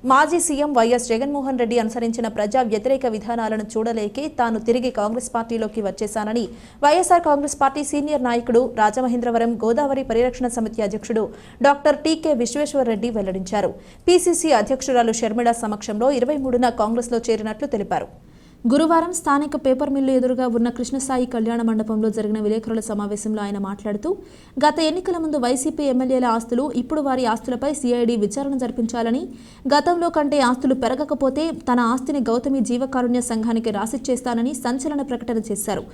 మాజీ CM YS Jaganmohan Reddy అనుసరించిన ప్రజా వ్యతిరేక విధానాలను చూడలేకే తాను తిరిగి కాంగ్రెస్ పార్టీలోకి వచ్చేశానని వైఎస్ఆర్ కాంగ్రెస్ పార్టీ సీనియర్ నాయకుడు రాజమహేంద్రవరం గోదావరి పరిరక్షణ సమితి అధ్యక్షుడు డాక్టర్ టీకే విశ్వేశ్వర్రెడ్డి వెల్లడించారు. పీసీసీ అధ్యక్షురాలు షర్మిళ సమక్షంలో 23న కాంగ్రెస్లో చేరినట్లు తెలిపారు. గురువారం స్థానిక పేపర్ మిల్లు ఎదురుగా ఉన్న కృష్ణసాయి కళ్యాణ మండపంలో జరిగిన విలేకరుల సమావేశంలో ఆయన మాట్లాడుతూ గత ఎన్నికల ముందు వైసీపీ ఎమ్మెల్యేల ఆస్తులు ఇప్పుడు వారి ఆస్తులపై సిఐడి విచారణ జరిపించాలని, గతంలో కంటే ఆస్తులు పెరగకపోతే తన ఆస్తిని గౌతమి జీవకారుణ్య సంఘానికి రాసిచ్చేస్తానని సంచలన ప్రకటన చేశారు.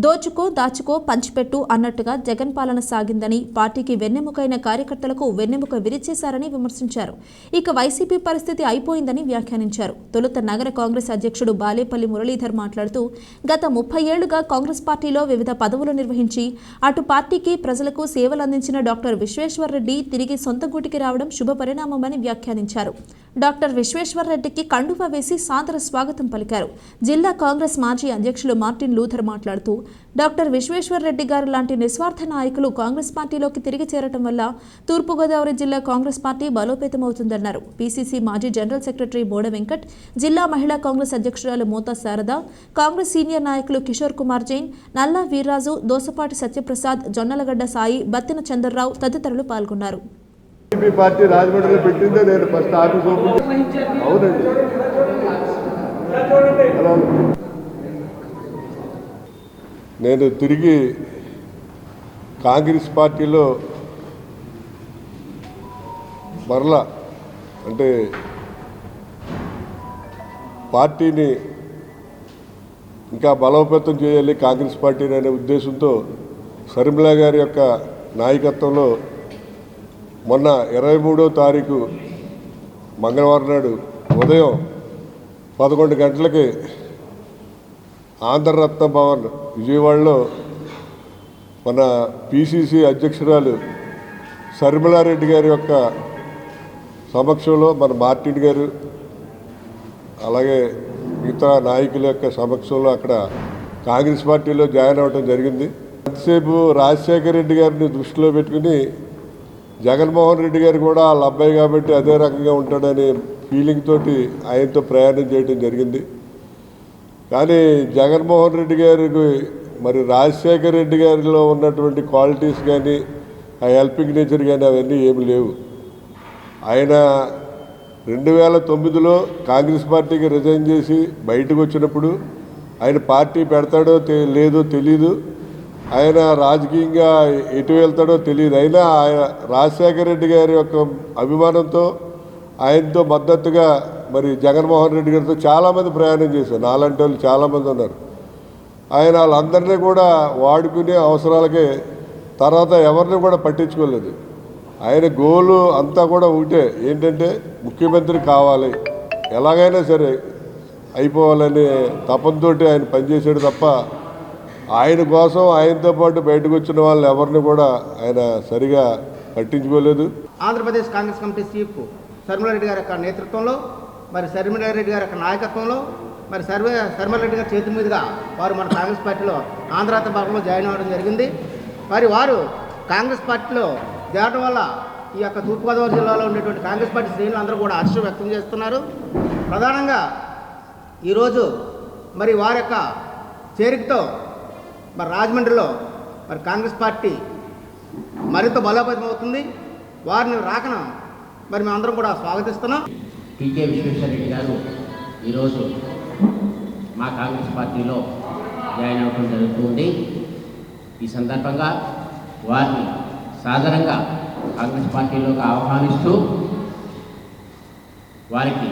దోచుకో దాచుకో పంచిపెట్టు అన్నట్టుగా జగన్ పాలన సాగిందని, పార్టీకి వెన్నెముకైన కార్యకర్తలకు వెన్నెముక విరిచేశారని విమర్శించారు. ఇక వైసీపీ పరిస్థితి అయిపోయిందని వ్యాఖ్యానించారు. తొలుత నగర కాంగ్రెస్ అధ్యక్షుడు బాలేపల్లి మురళీధర్ మాట్లాడుతూ గత 30 ఏళ్లుగా కాంగ్రెస్ పార్టీలో వివిధ పదవులు నిర్వహించి అటు పార్టీకి ప్రజలకు సేవలందించిన డాక్టర్ విశ్వేశ్వర్రెడ్డి తిరిగి సొంత గూటికి రావడం శుభ పరిణామమని వ్యాఖ్యానించారు. డాక్టర్ విశ్వేశ్వర్రెడ్డికి కండువా వేసి సాదర స్వాగతం పలికారు. జిల్లా కాంగ్రెస్ మాజీ అధ్యక్షులు మార్టిన్ లూథర్ మాట్లాడుతూ డాక్టర్ విశ్వేశ్వర్రెడ్డి గారు లాంటి నిస్వార్థ నాయకులు కాంగ్రెస్ పార్టీలోకి తిరిగి చేరటం వల్ల తూర్పుగోదావరి జిల్లా కాంగ్రెస్ పార్టీ బలోపేతమవుతుందన్నారు. పీసీసీ మాజీ జనరల్ సెక్రటరీ బోడ వెంకట్, జిల్లా మహిళా కాంగ్రెస్ అధ్యక్షురాలు మోతా శారద, కాంగ్రెస్ సీనియర్ నాయకులు కిషోర్ కుమార్ జైన్, నల్లా వీర్రాజు, దోసపాటి సత్యప్రసాద్, జొన్నలగడ్డ సాయి, బత్తిన చంద్రరావు తదితరులు పాల్గొన్నారు. పార్టీ రాజమండ్రిలో పెట్టిందే నేను ఫస్ట్ ఆఫీస్ ఓపెన్. అవునండి, నేను తిరిగి కాంగ్రెస్ పార్టీలో మరలా అంటే పార్టీని ఇంకా బలోపేతం చేయాలి కాంగ్రెస్ పార్టీని అనే ఉద్దేశంతో షర్మిళ గారి యొక్క నాయకత్వంలో మొన్న 23వ తారీఖు మంగళవారం నాడు ఉదయం 11 గంటలకి ఆంధ్రరత్న భవన్ విజయవాడలో మన పీసీసీ అధ్యక్షురాలు షర్మిళారెడ్డి గారి యొక్క సమక్షంలో మన మార్టిన్ గారు అలాగే మిగతా నాయకుల యొక్క సమక్షంలో అక్కడ కాంగ్రెస్ పార్టీలో జాయిన్ అవ్వడం జరిగింది. ఎంతసేపు రాజశేఖర రెడ్డి గారిని దృష్టిలో పెట్టుకుని జగన్మోహన్ రెడ్డి గారు కూడా వాళ్ళ అబ్బాయి కాబట్టి అదే రకంగా ఉంటాడనే ఫీలింగ్ తోటి ఆయనతో ప్రయాణం చేయడం జరిగింది. కానీ జగన్మోహన్ రెడ్డి గారికి మరి రాజశేఖర రెడ్డి గారిలో ఉన్నటువంటి క్వాలిటీస్ కానీ ఆ హెల్పింగ్ నేచర్ కానీ అవన్నీ ఏమి లేవు. ఆయన 2009లో కాంగ్రెస్ పార్టీకి రిజైన్ చేసి బయటకు వచ్చినప్పుడు ఆయన పార్టీ పెడతాడో లేదో తెలీదు, ఆయన రాజకీయంగా ఎటు వెళ్తాడో తెలియదు. అయినా ఆయన రాజశేఖర రెడ్డి గారి యొక్క అభిమానంతో ఆయనతో మద్దతుగా మరి జగన్మోహన్ రెడ్డి గారితో చాలామంది ప్రయాణం చేశారు. నాలాంటి వాళ్ళు చాలామంది ఉన్నారు. ఆయన వాళ్ళందరినీ కూడా వాడుకునే అవసరాలకే తర్వాత ఎవరిని కూడా పట్టించుకోలేదు. ఆయన గోలు అంతా కూడా ఒకటే, ఏంటంటే ముఖ్యమంత్రి కావాలి, ఎలాగైనా సరే అయిపోవాలనే తపంతో ఆయన పనిచేసాడు తప్ప ఆయన కోసం ఆయనతో పాటు బయటకు వచ్చిన వాళ్ళు ఎవరిని కూడా ఆయన సరిగా పట్టించుకోలేదు. ఆంధ్రప్రదేశ్ కాంగ్రెస్ కమిటీ చీఫ్ షర్మిళారెడ్డి గారి యొక్క నేతృత్వంలో మరి షర్మిళారెడ్డి గారి యొక్క నాయకత్వంలో మరి షర్మిళారెడ్డి గారి చేతి మీదుగా వారు మన కాంగ్రెస్ పార్టీలో ఆంధ్రరత్న భాగంలో జాయిన్ అవ్వడం జరిగింది. మరి వారు కాంగ్రెస్ పార్టీలో చేరడం వల్ల ఈ యొక్క తూర్పుగోదావరి జిల్లాలో ఉండేటువంటి కాంగ్రెస్ పార్టీ శ్రేణులు అందరూ కూడా హర్షం వ్యక్తం చేస్తున్నారు. ప్రధానంగా ఈరోజు మరి వారి యొక్క చేరికతో మరి రాజమండ్రిలో మరి కాంగ్రెస్ పార్టీ మరింత బలోపేతం అవుతుంది. వారిని రాకన మరి మేమందరం కూడా స్వాగతిస్తున్నాం. టీకే విశ్వేశ్వర్రెడ్డి గారు ఈరోజు మా కాంగ్రెస్ పార్టీలో జాయిన్ అవ్వడం జరుగుతుంది. ఈ సందర్భంగా వారిని సాధారణంగా కాంగ్రెస్ పార్టీలోకి ఆహ్వానిస్తూ వారికి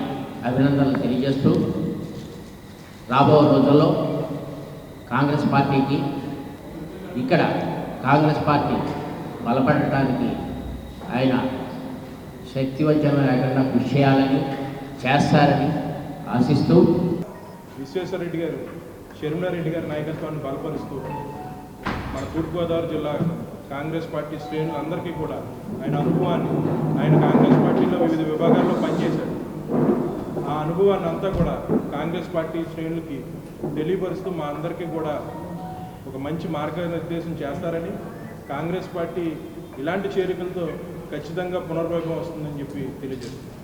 అభినందనలు తెలియజేస్తూ రాబో రోజుల్లో కాంగ్రెస్ పార్టీకి ఇక్కడ కాంగ్రెస్ పార్టీ బలపడటానికి ఆయన శక్తివంతమైన కృషి చేయాలని చేస్తారని ఆశిస్తూ విశ్వేశ్వర్రెడ్డి గారు షర్మిళారెడ్డి గారి నాయకత్వాన్ని బలపరుస్తూ మన తూర్పుగోదావరి జిల్లా కాంగ్రెస్ పార్టీ శ్రేణులందరికీ కూడా ఆయన అనుభవాన్ని, ఆయన కాంగ్రెస్ పార్టీలో వివిధ విభాగాల్లో పనిచేశాడు, ఆ అనుభవాన్ని అంతా కూడా కాంగ్రెస్ పార్టీ శ్రేణులకి తెలియపరుస్తూ మా అందరికీ కూడా ఒక మంచి మార్గనిర్దేశం చేస్తారని, కాంగ్రెస్ పార్టీ ఇలాంటి చేరికలతో ఖచ్చితంగా పునర్వైభవం వస్తుందని చెప్పి తెలియజేస్తుంది.